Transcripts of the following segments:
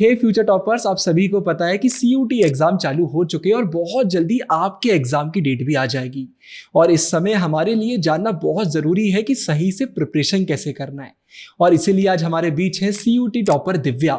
हे future toppers, आप सभी को पता है कि CUT एग्जाम चालू हो चुके हैं और बहुत जल्दी आपके एग्जाम की डेट भी आ जाएगी। और इस समय हमारे लिए जानना बहुत ज़रूरी है कि सही से प्रिपरेशन कैसे करना है। और इसीलिए आज हमारे बीच है CUT टॉपर दिव्या।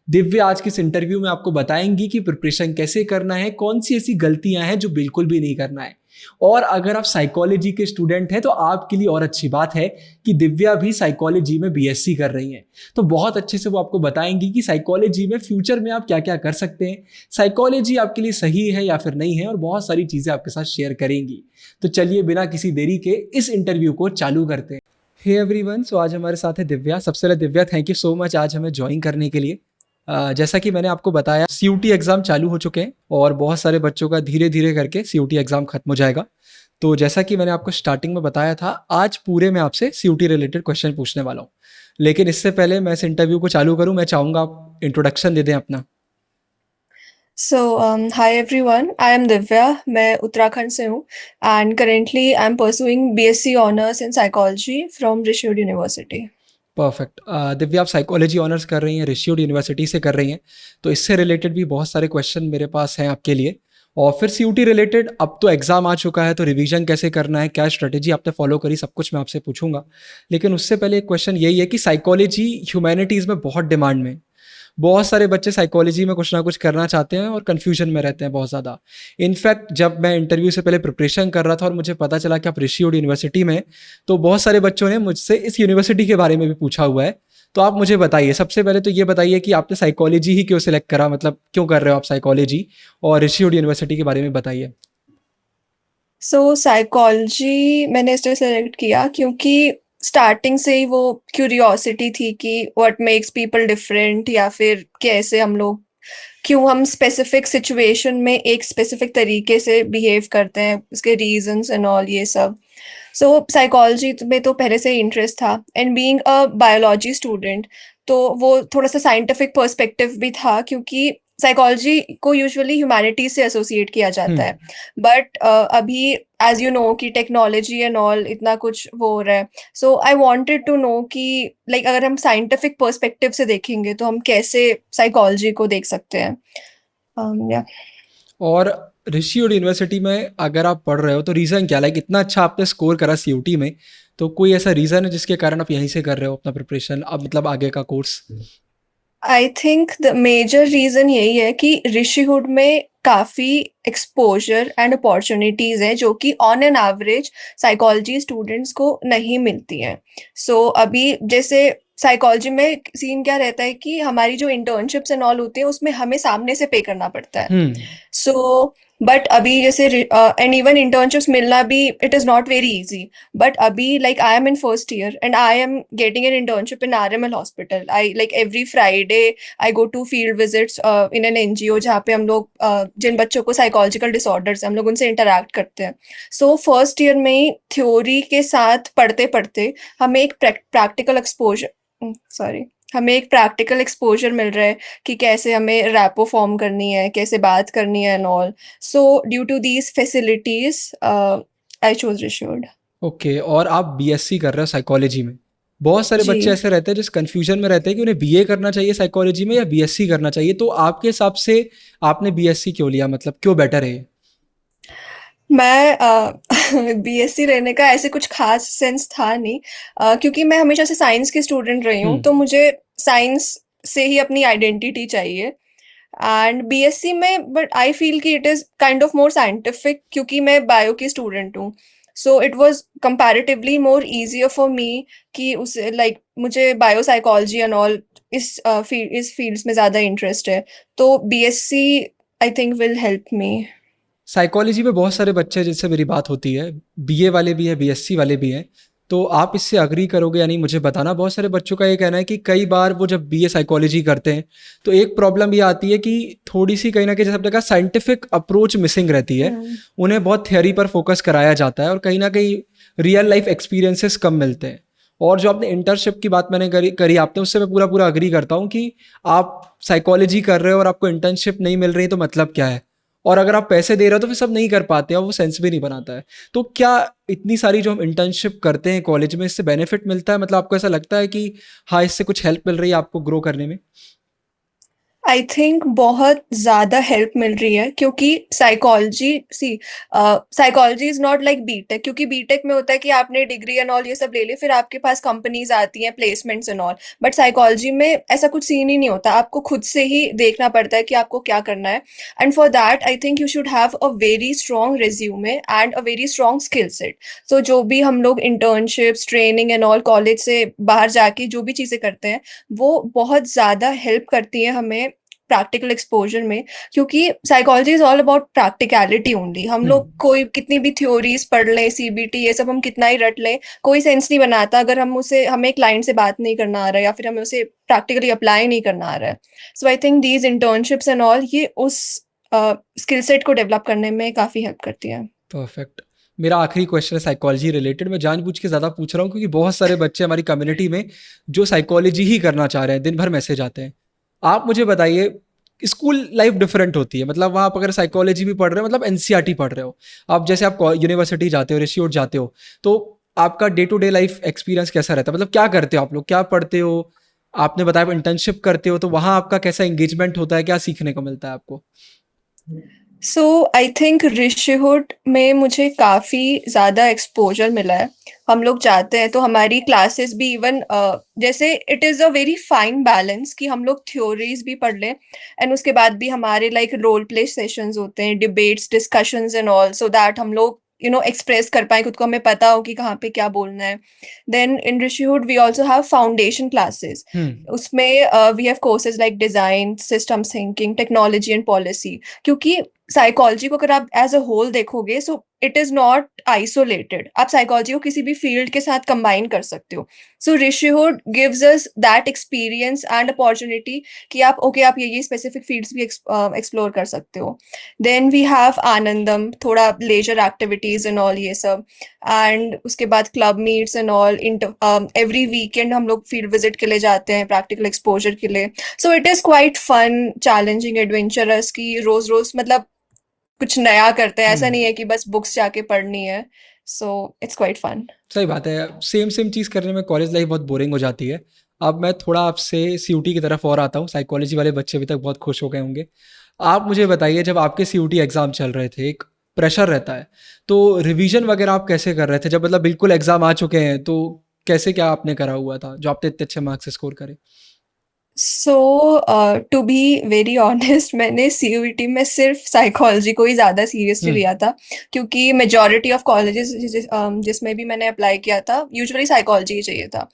दिव्या आज के इस इंटरव्यू में आपको बताएंगी कि प्रिपरेशन कैसे करना है, कौन सी ऐसी गलतियां हैं जो बिल्कुल भी नहीं करना है। और अगर आप साइकोलॉजी के स्टूडेंट हैं तो आपके लिए और अच्छी बात है कि दिव्या भी साइकोलॉजी में BSc कर रही हैं। तो बहुत अच्छे से वो आपको बताएंगी कि साइकोलॉजी में फ्यूचर में आप क्या क्या कर सकते हैं, साइकोलॉजी आपके लिए सही है या फिर नहीं है, और बहुत सारी चीज़ें आपके साथ शेयर करेंगी। तो चलिए बिना किसी देरी के इस इंटरव्यू को चालू करते हैं। हे एवरीवन, सो आज हमारे साथ है दिव्या। सबसे पहले Divya, thank you so much आज हमें ज्वाइन करने के लिए। जैसा कि मैंने आपको बताया, CUT एग्ज़ाम चालू हो चुके हैं और बहुत सारे बच्चों का धीरे धीरे करके CUT एग्ज़ाम खत्म हो जाएगा। तो जैसा कि मैंने आपको स्टार्टिंग में बताया था, आज पूरे मैं आपसे CUT रिलेटेड क्वेश्चन पूछने वाला हूँ। लेकिन इससे पहले मैं इस इंटरव्यू को चालू करूँ, मैं चाहूँगा आप इंट्रोडक्शन दे दें अपना। Hi everyone, I am Divya. मैं उत्तराखंड से हूँ and currently I am pursuing BSc Honors in Psychology from Rishiyod University. Perfect. Divya, आप साइकोलॉजी ऑनर्स कर रही हैं, ऋषियोड यूनिवर्सिटी से कर रही हैं, तो इससे रिलेटेड भी बहुत सारे क्वेश्चन मेरे पास हैं आपके लिए। और फिर CUT रिलेटेड, अब तो एग्ज़ाम आ चुका है तो रिवीजन कैसे करना है, क्या स्ट्रेटेजी आपने फॉलो करी, सब कुछ मैं आपसे पूछूंगा। लेकिन उससे पहले एक क्वेश्चन यही है कि साइकोलॉजी ह्यूमैनिटीज़ में बहुत डिमांड में, बहुत सारे बच्चे साइकोलॉजी में कुछ ना कुछ करना चाहते हैं और कन्फ्यूजन में रहते हैं बहुत ज़्यादा। इनफैक्ट जब मैं इंटरव्यू से पहले प्रिपरेशन कर रहा था और मुझे पता चला कि आप ऋषियोड यूनिवर्सिटी में, तो बहुत सारे बच्चों ने मुझसे इस यूनिवर्सिटी के बारे में भी पूछा हुआ है। तो आप मुझे बताइए, सबसे पहले तो ये बताइए कि आपने साइकोलॉजी ही क्यों सिलेक्ट करा, मतलब क्यों कर रहे हो आप साइकोलॉजी, और ऋषियोड यूनिवर्सिटी के बारे में बताइए। साइकोलॉजी मैंने इसलिए सेलेक्ट किया क्योंकि स्टार्टिंग से ही वो क्यूरियोसिटी थी कि व्हाट मेक्स पीपल डिफरेंट, या फिर कैसे हम लोग, क्यों हम स्पेसिफिक सिचुएशन में एक स्पेसिफिक तरीके से बिहेव करते हैं, उसके रीजंस एंड ऑल ये सब। साइकोलॉजी में तो पहले से ही इंटरेस्ट था, and being a biology student तो वो थोड़ा सा साइंटिफिक पर्सपेक्टिव भी था, क्योंकि साइकोलॉजी को यूजुअली ह्यूमैनिटी से एसोसिएट किया जाता है। बट अभी एज यू नो कि टेक्नोलॉजी एंड ऑल इतना कुछ वो हो रहा है, so I wanted to know कि लाइक अगर हम साइंटिफिक पर्सपेक्टिव से देखेंगे तो हम कैसे साइकोलॉजी को देख सकते हैं। या और ऋषियोड यूनिवर्सिटी में अगर आप पढ़ रहे हो तो रीज़न क्या, लाइक इतना अच्छा आपने स्कोर करा CUT में, तो कोई ऐसा रीज़न है जिसके कारण आप यहीं से कर रहे हो अपना प्रिपरेशन, अब मतलब आगे का course? I think the major reason यही है कि ऋषिहुड में काफी एक्सपोजर एंड अपॉर्चुनिटीज हैं जो कि on an average psychology students को नहीं मिलती हैं। अभी जैसे साइकोलॉजी में सीन क्या रहता है कि हमारी जो इंटर्नशिप्स एंड ऑल होते हैं उसमें हमें सामने से पे करना पड़ता है। हम्म। सो बट अभी जैसे एंड इवन इंटर्नशिप्स मिलना भी it is not very easy. But अभी like I am in first year and I am getting an internship in RML hospital. I like every Friday I go to field visits in an NGO जहाँ पे हम लोग जिन बच्चों को psychological disorders हम लोग उनसे इंटरेक्ट करते हैं। फर्स्ट ईयर में ही थ्योरी के साथ पढ़ते पढ़ते हमें एक प्रैक्टिकल एक्सपोजर हमें एक प्रैक्टिकल एक्सपोजर मिल रहा है कि कैसे हमें रैपो फॉर्म करनी है, कैसे बात करनी है and all. Due to these facilities I chose Rishihood. Okay, और आप BSc कर रहे हो साइकोलॉजी में। बहुत सारे जी, बच्चे ऐसे रहते हैं जिस कंफ्यूजन में रहते हैं कि उन्हें BA करना चाहिए साइकोलॉजी में या BSc करना चाहिए, तो आपके हिसाब से आपने BSc क्यों लिया, मतलब क्यों बेटर है ये? मैं BSc लेने का ऐसे कुछ खास सेंस था नहीं, क्योंकि मैं हमेशा से साइंस की स्टूडेंट रही हूँ, हम्म। तो मुझे साइंस से ही अपनी आइडेंटिटी चाहिए। एंड BSc में बट आई फील कि it is kind of more scientific, क्योंकि मैं बायो की स्टूडेंट हूँ। It was comparatively more easier for me कि उस लाइक मुझे बायो साइकोलॉजी एंड ऑल इस फील्ड्स में ज्यादा इंटरेस्ट है। तो BSc I think will help me. Psychology में बहुत सारे बच्चे जिनसे मेरी बात होती है, BA वाले भी हैं, BSc वाले भी हैं, तो आप इससे अग्री करोगे या नहीं मुझे बताना। बहुत सारे बच्चों का ये कहना है कि कई बार वो जब BA साइकोलॉजी करते हैं तो एक प्रॉब्लम ये आती है कि थोड़ी सी कहीं ना कहीं, जैसे आपने कहा, साइंटिफिक अप्रोच मिसिंग रहती है। हम्म। उन्हें बहुत थियोरी पर फोकस कराया जाता है और कहीं ना कहीं रियल लाइफ एक्सपीरियंसेस कम मिलते हैं। और जो आपने इंटर्नशिप की बात मैंने करी आपने, उससे मैं पूरा पूरा अग्री करता हूँ कि आप साइकोलॉजी कर रहे हो और आपको इंटर्नशिप नहीं मिल रही तो मतलब क्या है, और अगर आप पैसे दे रहे हो तो फिर सब नहीं कर पाते और वो सेंस भी नहीं बनाता है। तो क्या इतनी सारी जो हम इंटर्नशिप करते हैं कॉलेज में, इससे बेनिफिट मिलता है, मतलब आपको ऐसा लगता है कि हाँ इससे कुछ हेल्प मिल रही है आपको ग्रो करने में? आई थिंक बहुत ज़्यादा हेल्प मिल रही है, क्योंकि psychology is not like BTech, क्योंकि बीटेक में होता है कि आपने डिग्री एंड ऑल ये सब ले ली, फिर आपके पास कंपनीज आती हैं, placements and all. But psychology में ऐसा कुछ सीन ही नहीं होता, आपको खुद से ही देखना पड़ता है कि आपको क्या करना है। And for that I think you should have a very strong resume and a very strong skill set. तो जो भी हम लोग internships, training and all college से बाहर जाके जो भी चीज़ें करते हैं, वो बहुत ज़्यादा हेल्प करती है हमें प्रैक्टिकल एक्सपोजर में। क्योंकि psychology is all about practicality only. हम लोग हम्म। कोई कितनी भी थ्योरीज पढ़ लें, सीबीटी ये सब हम कितना ही रट लें, कोई सेंस नहीं बनाता अगर हमें क्लाइंट से बात नहीं करना आ रहा है, या फिर हमें उसे प्रैक्टिकली अप्लाई नहीं करना आ रहा है। So I think these internships and all ये उस स्किल सेट को डेवलप करने में काफी हेल्प करती है। परफेक्ट। मेरा आखिरी क्वेश्चन है साइकोलॉजी रिलेटेड। मैं जानबूझ के ज़्यादा पूछ रहा हूँ क्योंकि बहुत सारे बच्चे हमारी कम्युनिटी में जो साइकोलॉजी ही करना चाह रहे हैं, दिन भर मैसेज आते हैं। आप मुझे बताइए, स्कूल लाइफ डिफरेंट होती है, मतलब वहाँ आप अगर साइकोलॉजी भी पढ़ रहे हो, मतलब एनसीईआरटी पढ़ रहे हो, आप जैसे आप यूनिवर्सिटी जाते हो, इंस्टीट्यूट जाते हो, तो आपका day to day life experience कैसा रहता है? मतलब क्या करते हो आप लोग, क्या पढ़ते हो? आपने बताया आप इंटर्नशिप करते हो, तो वहाँ आपका कैसा एंगेजमेंट होता है, क्या सीखने को मिलता है आपको? सो आई थिंक ऋषिहुड में मुझे काफी ज्यादा एक्सपोजर मिला है। हम लोग जाते हैं तो हमारी क्लासेस भी इवन जैसे it is a very fine balance कि हम लोग थ्योरीज भी पढ़ लें, एंड उसके बाद भी हमारे लाइक रोल प्ले सेशंस होते हैं, debates, discussions and all, so that हम लोग एक्सप्रेस कर पाए खुद को, हमें पता हो कि कहाँ पे क्या बोलना है। Then in Rishihood we also have foundation classes. Hmm. उसमें we have courses like design, systems thinking, technology and policy. क्योंकि साइकोलॉजी को अगर आप एज अ होल देखोगे, so it is not isolated, आप साइकोलॉजी को किसी भी फील्ड के साथ कंबाइन कर सकते हो। So Rishihood gives us that experience and opportunity कि आप ये स्पेसिफिक फील्ड्स भी एक्सप्लोर कर सकते हो। देन वी हैव आनंदम, थोड़ा लेजर एक्टिविटीज एंड ऑल ये सब। एंड उसके बाद club meets and all, every weekend हम लोग फील्ड विजिट के लिए जाते हैं प्रैक्टिकल एक्सपोजर के लिए। So it is quite fun, challenging, adventurous, कि रोज रोज मतलब कुछ नया करते हैं, ऐसा हम्म। नहीं है कि बस बुक्स जाके पढ़नी है। So it's quite fun. सही बात है। सेम सेम चीज़ करने में कॉलेज लाइफ बहुत बोरिंग हो जाती है। अब मैं थोड़ा आपसे सीयूटी की तरफ और आता हूँ। साइकोलॉजी वाले बच्चे अभी तक बहुत खुश हो गए होंगे। आप मुझे बताइए, जब आपके सीयूटी एग्ज़ाम चल रहे थे, एक प्रेशर रहता है, तो रिवीजन वगैरह आप कैसे कर रहे थे? जब मतलब बिल्कुल एग्ज़ाम आ चुके हैं, तो कैसे क्या आपने करा हुआ था जो आपने इतने अच्छे मार्क्स स्कोर करे? सो टू बी वेरी ऑनेस्ट, मैंने सीयूईटी में सिर्फ साइकोलॉजी को ही ज़्यादा सीरियसली हम्म। लिया था। क्योंकि मेजॉरिटी ऑफ कॉलेजेस जिसमें भी मैंने अप्लाई किया था, यूजुअली साइकोलॉजी ही चाहिए था।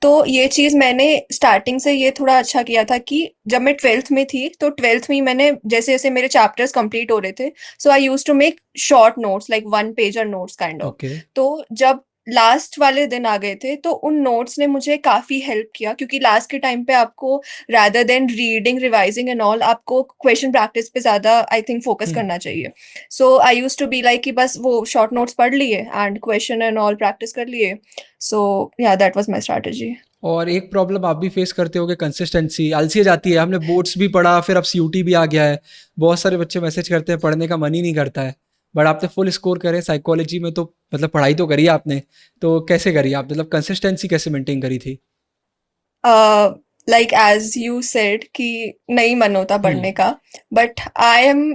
तो ये चीज़ मैंने स्टार्टिंग से ये थोड़ा अच्छा किया था कि जब मैं ट्वेल्थ में थी, तो ट्वेल्थ में ही मैंने जैसे जैसे मेरे चैप्टर्स कंप्लीट हो रहे थे, so I use to make short notes, like one pager notes kind of. Okay. तो जब लास्ट वाले दिन आ गए थे, तो उन नोट्स ने मुझे काफ़ी हेल्प किया, क्योंकि लास्ट के टाइम पे आपको rather than reading, revising and all, आपको क्वेश्चन प्रैक्टिस पे ज्यादा आई थिंक फोकस हम्म। करना चाहिए। सो I use to be like कि बस वो शॉर्ट नोट्स पढ़ लिए and question and all practice कर लिए। सो या दैट वाज माय स्ट्रैटेजी। और एक प्रॉब्लम आप भी फेस करते होगे, कंसिस्टेंसी आलसी हो जाती है। हमने बोर्ड्स भी पढ़ा, फिर अब सीयूटी भी आ गया है। बहुत सारे बच्चे मैसेज करते हैं, पढ़ने का मन ही नहीं करता है। बट आपने फुल स्कोर करे साइकोलॉजी में, तो मतलब पढ़ाई तो करी आपने। तो कैसे करी आप, मतलब कंसिस्टेंसी कैसे मेंटेन करी थी? लाइक एज यू सेड कि नहीं मन होता हम्म। पढ़ने का, but I am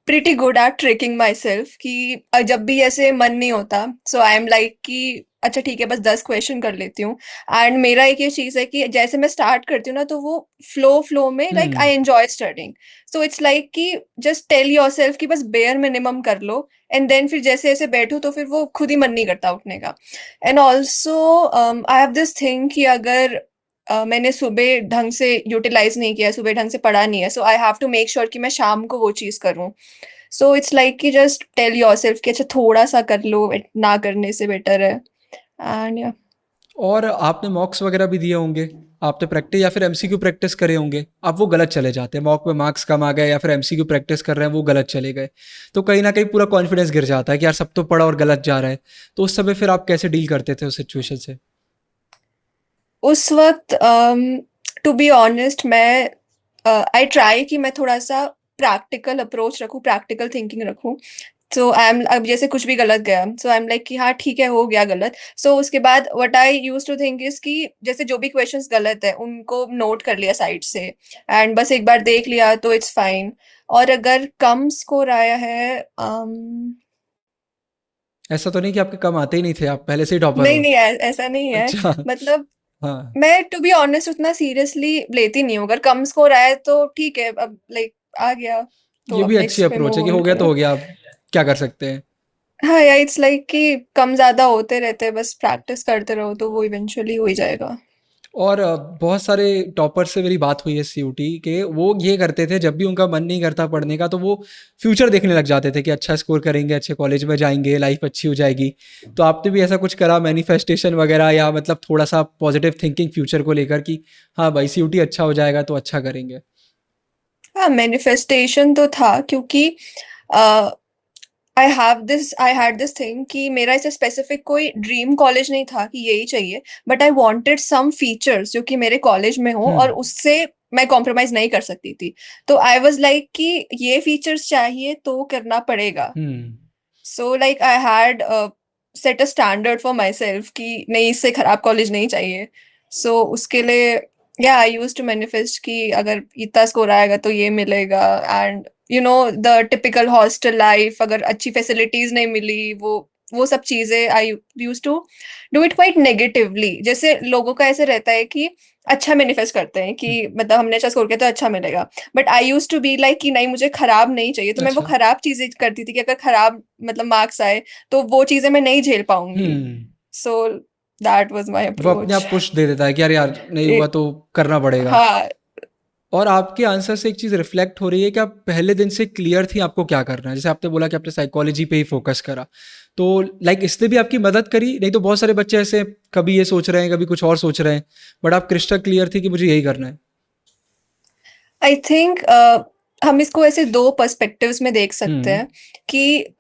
pretty good at tricking my self कि जब भी ऐसे मन नहीं होता, सो आई एम लाइक कि अच्छा ठीक है, बस 10 क्वेश्चन कर लेती हूँ। एंड मेरा एक ये चीज है कि जैसे मैं स्टार्ट करती हूँ ना, तो वो फ्लो फ्लो में like hmm. I enjoy studying. So it's like कि जस्ट टेल योर सेल्फ कि बस बेयर मिनिमम कर लो, एंड देन फिर जैसे जैसे बैठो तो फिर वो खुद ही मन नहीं करता उठने का। And also I have this thing कि अगर मैंने सुबह ढंग से यूटिलाइज नहीं किया, सुबह ढंग से पढ़ा नहीं है, so I have to make sure कि मैं शाम को वो चीज़ करूँ। सो इट्स लाइक कि जस्ट टेल योरसेल्फ कि अच्छा थोड़ा सा कर लो, ना करने से बेटर है। एंड या और आपने मॉक्स वगैरह भी दिए होंगे, आपने प्रैक्टिस या फिर एमसीक्यू प्रैक्टिस करे होंगे। अब वो गलत चले जाते हैं, मॉक में मार्क्स कम आ गए या फिर एमसीक्यू प्रैक्टिस कर रहे हैं वो गलत चले गए, तो कहीं ना कहीं पूरा कॉन्फिडेंस गिर जाता है कि यार सब तो पढ़ा और गलत जा रहा है। तो उस समय फिर आप कैसे डील करते थे उस सिचुएशन से? उस वक्त टू बी ऑनेस्ट, मैं आई ट्राई कि मैं थोड़ा सा प्रैक्टिकल अप्रोच रखूं, प्रैक्टिकल थिंकिंग रखूं, सो आई एम, अब जैसे कुछ भी गलत गया, सो आई एम लाइक कि हाँ ठीक है, हो गया गलत। सो उसके बाद what I used to think is कि जैसे जो भी क्वेश्चंस गलत है उनको नोट कर लिया साइड से, एंड बस एक बार देख लिया तो इट्स फाइन। और अगर कम स्कोर आया है, ऐसा तो नहीं कि आपके कम आते ही नहीं थे, आप पहले से ही टॉपर नहीं हो? नहीं ऐसा नहीं है। अच्छा। मतलब हाँ, मैं टू बी ऑनेस्ट उतना सीरियसली लेती नहीं हूँ, अगर कम स्कोर आया तो ठीक है, अब लाइक आ गया तो ये अब भी अच्छी नेक्स्ट पे अप्रोच है मूव कि ऑन हो गया तो करो। हो गया, आप क्या कर सकते हैं। हाँ या इट्स लाइक कि कम ज्यादा होते रहते हैं, बस प्रैक्टिस करते रहो तो वो इवेंचुअली हो ही जाएगा। और बहुत सारे टॉपर से मेरी बात हुई है सीयूटी के, वो ये करते थे जब भी उनका मन नहीं करता पढ़ने का तो वो फ्यूचर देखने लग जाते थे कि अच्छा स्कोर करेंगे, अच्छे कॉलेज में जाएंगे, लाइफ अच्छी हो जाएगी। तो आपने भी ऐसा कुछ करा, मैनिफेस्टेशन वगैरह, या मतलब थोड़ा सा पॉजिटिव थिंकिंग फ्यूचर को लेकर कि हाँ भाई सीयूटी अच्छा हो जाएगा तो अच्छा करेंगे? हाँ मैनिफेस्टेशन तो था, क्योंकि आई हैड दिस थिंग कि मेरा ऐसे स्पेसिफिक कोई ड्रीम कॉलेज नहीं था कि यही चाहिए, but I wanted some features जो कि मेरे कॉलेज में हो और हम्म। उससे मैं कॉम्प्रोमाइज नहीं कर सकती थी। तो आई वाज लाइक कि ये फीचर्स चाहिए तो करना पड़ेगा। Hmm. So like I had set a standard for myself कि नहीं, इससे खराब कॉलेज नहीं चाहिए। सो उसके लिए या आई यूज टू मैनिफेस्ट कि अगर इतना स्कोर आएगा तो ये मिलेगा, and you know the typical hostel life, अगर अच्छी फैसिलिटीज नहीं मिली, वो सब चीजें I use to do it quite negatively. जैसे लोगों का ऐसे रहता है कि अच्छा मैनिफेस्ट करते हैं कि मतलब हमने अच्छा स्कोर किया तो अच्छा मिलेगा, but I use to be like कि नहीं, मुझे खराब नहीं चाहिए, तो मैं वो अच्छा। खराब चीजें करती थी कि अगर खराब मतलब मार्क्स आए तो वो चीजें मैं नहीं झेल पाऊंगी। हम्म। सो दैट वाज माय वो अपने अप्रोच। आप पुश दे देता है कि यार यार नहीं हुआ तो करना पड़ेगा। हाँ और आपके आंसर से एक चीज़ रिफ्लेक्ट हो रही है कि आप पहले दिन से क्लियर थी आपको क्या करना है। जैसे आपने बोला कि आपने साइकोलॉजी पे ही फोकस करा, तो लाइक इसने भी आपकी मदद करी? नहीं तो बहुत सारे बच्चे ऐसे कभी ये सोच रहे हैं, कभी कुछ और सोच रहे हैं, बट आप क्रिस्टल क्लियर थी कि मुझे यही करना है। आई थिंक हम इसको ऐसे दो पर्सपेक्टिव्स में देख सकते हम्म। हैं कि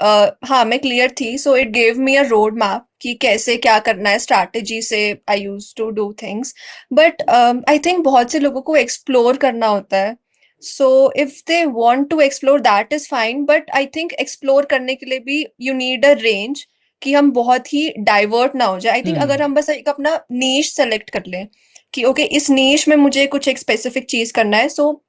हाँ मैं क्लियर थी, so it gave me a road map कि कैसे क्या करना है, स्ट्रैटेजी से I use to do things. But I think बहुत से लोगों को एक्सप्लोर करना होता है, so if they want to explore that is fine, but I think explore करने के लिए भी यू नीड अ रेंज कि हम बहुत ही डाइवर्ट ना हो जाए। आई थिंक अगर हम्म। हम बस एक अपना नीश सेलेक्ट कर लें कि ओके इस नीश में मुझे कुछ एक स्पेसिफिक चीज करना है, सो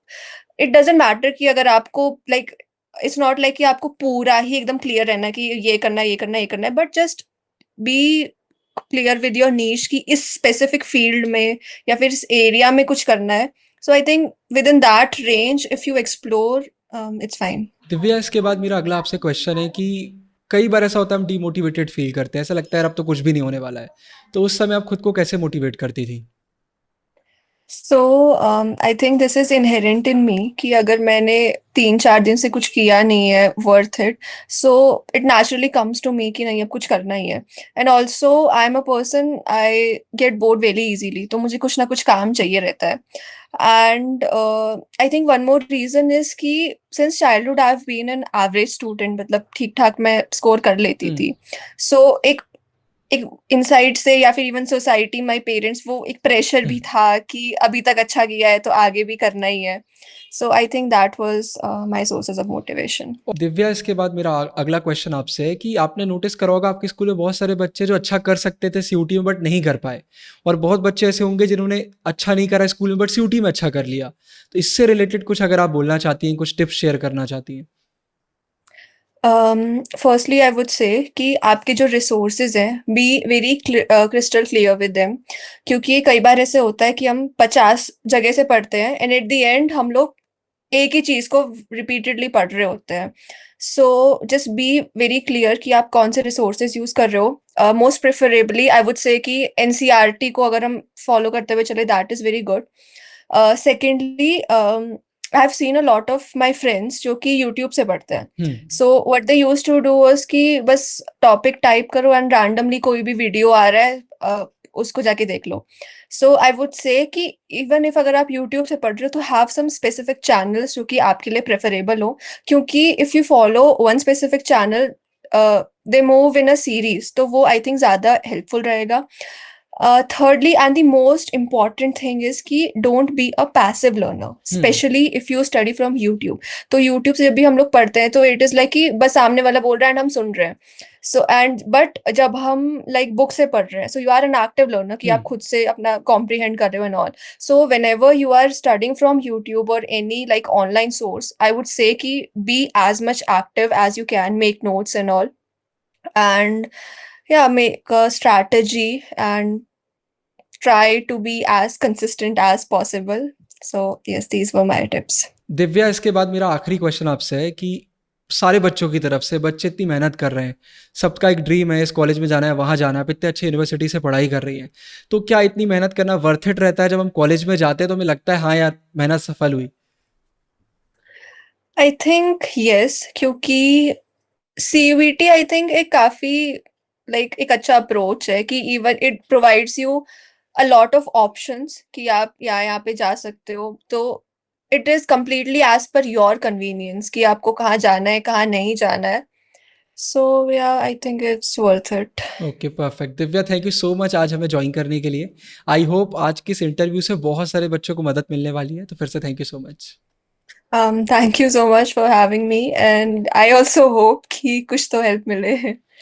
इट डजेंट मैटर कि अगर आपको लाइक इट्स नॉट लाइक कि आपको पूरा ही एकदम क्लियर रहना है कि ये करना है, ये करना है, ये करना है, but just be clear with your niche कि इस स्पेसिफिक फील्ड में या फिर इस एरिया में कुछ करना है। So I think within that range if you explore it's fine. Divya, इसके बाद मेरा अगला आपसे क्वेश्चन है कि कई बार ऐसा होता है हम डीमोटिवेटेड फील करते हैं, ऐसा लगता है यार अब तो कुछ भी नहीं होने वाला है, तो उस समय आप खुद को कैसे मोटिवेट करती थी? So I think this is inherent in me कि अगर मैंने 3-4 दिन से कुछ किया नहीं है worth it, so it naturally comes to me कि नहीं अब कुछ करना ही है। And also I am a person, I get bored very easily, तो मुझे कुछ ना कुछ काम चाहिए रहता है। And I think one more reason is कि since childhood I have been an average student, मतलब ठीक ठाक मैं स्कोर कर लेती हम्म। थी। सो एक एक इनसाइड से या फिर इवन सोसाइटी, माय पेरेंट्स, वो एक प्रेशर भी था कि अभी तक अच्छा किया है तो आगे भी करना ही है। So I think that was my sources of motivation. और दिव्या, इसके बाद मेरा अगला क्वेश्चन आपसे है कि आपने नोटिस करा होगा आपके स्कूल में बहुत सारे बच्चे जो अच्छा कर सकते थे सीयूटी में बट नहीं कर पाए, और बहुत बच्चे ऐसे होंगे जिन्होंने अच्छा नहीं करा स्कूल में बट सीयूटी में अच्छा कर लिया। तो इससे रिलेटेड कुछ अगर आप बोलना चाहती हैं, कुछ टिप्स शेयर करना चाहती हैं? फर्स्टली आई वुड से कि आपके जो रिसोर्सेज हैं be very crystal clear with them, क्योंकि कई बार ऐसे होता है कि हम 50 जगह से पढ़ते हैं एंड एट द एंड हम लोग एक ही चीज को रिपीटेडली पढ़ रहे होते हैं। So just be very clear कि आप कौन से रिसोर्सेज यूज कर रहे हो। Most preferably I would say कि एनसीईआरटी को अगर हम फॉलो करते हुए चले, that is very good. Secondly I have seen a lot of my friends जो कि यूट्यूब से पढ़ते हैं। Hmm. So what they used to do was कि बस टॉपिक टाइप करो एंड रैंडमली कोई भी वीडियो आ रहा है, उसको जाके देख लो। सो आई वुड से कि इवन इफ अगर आप यूट्यूब से पढ़ रहे हो तो हैव सम स्पेसिफिक चैनल्स जो कि आपके लिए प्रेफरेबल हो, क्योंकि if you follow one specific channel they move in a series, तो वो आई थिंक ज्यादा हेल्पफुल रहेगा। Thirdly, and the most important thing is कि don't be a passive learner, especially if you study from YouTube. तो YouTube से जब भी हम लोग पढ़ते हैं तो it is like कि बस सामने वाला बोल रहा है and हम सुन रहे हैं. So and but जब हम like book से पढ़ रहे हैं, so you are an active learner कि आप खुद से अपना comprehend कर रहे हो and all. So whenever you are studying from YouTube or any like online source, I would say कि be as much active as you can, make notes and all, and yeah, make a strategy and try to be as consistent as possible. So yes, these were my tips. Divya, इसके बाद मेरा आखिरी question आपसे है कि सारे बच्चों की तरफ से, बच्चे इतनी मेहनत कर रहे हैं, सबका एक ड्रीम है इस कॉलेज में जाना है, वहाँ जाना है, आप इतने अच्छे यूनिवर्सिटी से पढ़ाई कर रही हैं, तो क्या इतनी मेहनत करना वर्थ इट रहता है? जब हम कॉलेज में जाते हैं तो हमें लगता है हाँ यार मेहनत सफल हुई। I think yes, क्योंकि CUET I think एक काफी like एक अच्छा अप्रोच है कि even it provides you a lot of options कि आप यहाँ पे जा सकते हो, तो it is completely as per your convenience कि आपको कहाँ जाना है, कहाँ नहीं जाना है. So yeah, I think it's worth it. Okay, perfect. Divya, thank you so much आज हमें ज्वाइन करने के लिए। आई होप आज की इस इंटरव्यू से बहुत सारे बच्चों को मदद मिलने वाली है, तो फिर से thank you so much. Thank you so much for having me, and I also hope कि कुछ तो help मिले.